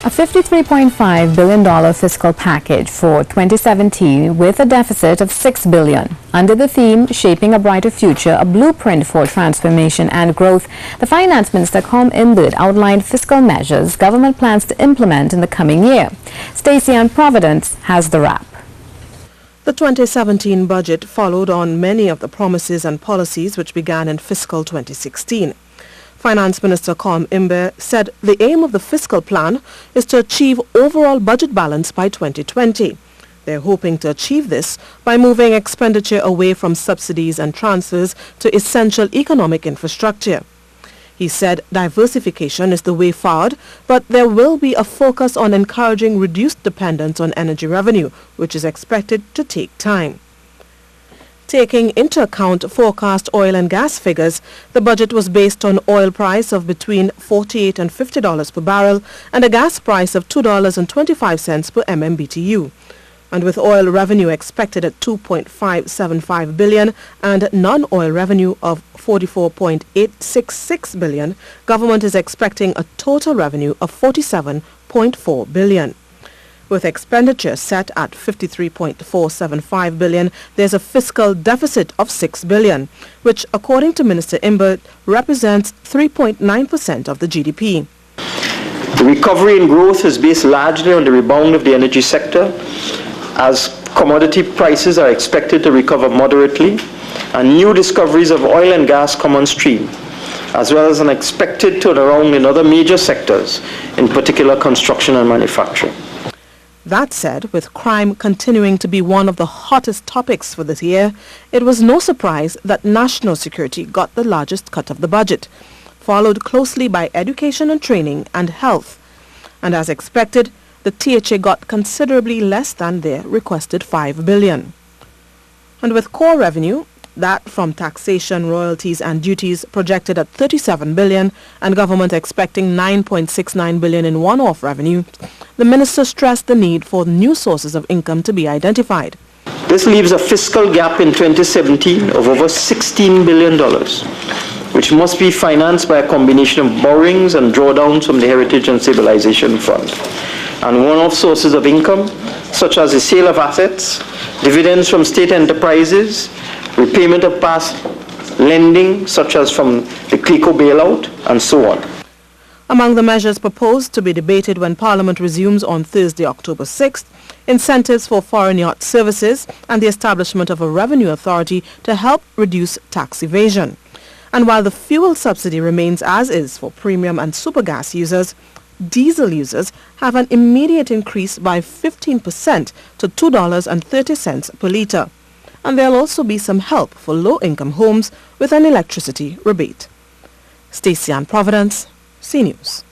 A $53.5 billion fiscal package for 2017 with a deficit of $6 billion. Under the theme, Shaping a Brighter Future, a blueprint for transformation and growth, the Finance Minister Com Imbert outlined fiscal measures government plans to implement in the coming year. Stacey Ann Providence has the wrap. The 2017 budget followed on many of the promises and policies which began in fiscal 2016. Finance Minister Com Imbert said the aim of the fiscal plan is to achieve overall budget balance by 2020. They're hoping to achieve this by moving expenditure away from subsidies and transfers to essential economic infrastructure. He said diversification is the way forward, but there will be a focus on encouraging reduced dependence on energy revenue, which is expected to take time. Taking into account forecast oil and gas figures, the budget was based on oil price of between $48 and $50 per barrel and a gas price of $2.25 per MMBTU. And with oil revenue expected at $2.575 billion and non-oil revenue of $44.866 billion, government is expecting a total revenue of $47.4 billion. With expenditure set at $53.475 billion, there's a fiscal deficit of $6 billion, which, according to Minister Imbert, represents 3.9% of the GDP. The recovery in growth is based largely on the rebound of the energy sector, as commodity prices are expected to recover moderately, and new discoveries of oil and gas come on stream, as well as an expected turnaround in other major sectors, in particular construction and manufacturing. That said, with crime continuing to be one of the hottest topics for this year, it was no surprise that national security got the largest cut of the budget, followed closely by education and training and health. And as expected, the THA got considerably less than their requested $5 billion. And with core revenue, that from taxation, royalties and duties projected at $37 billion and government expecting $9.69 billion in one-off revenue, the minister stressed the need for new sources of income to be identified. This leaves a fiscal gap in 2017 of over $16 billion, which must be financed by a combination of borrowings and drawdowns from the Heritage and Stabilization Fund, and one-off sources of income such as the sale of assets, dividends from state enterprises, repayment of past lending such as from the CLECO bailout, and so on. Among the measures proposed to be debated when Parliament resumes on Thursday, October 6th, incentives for foreign yacht services and the establishment of a revenue authority to help reduce tax evasion. And while the fuel subsidy remains as is for premium and supergas users, diesel users have an immediate increase by 15% to $2.30 per litre. And there'll also be some help for low-income homes with an electricity rebate. Stacey Ann Providence, CNews.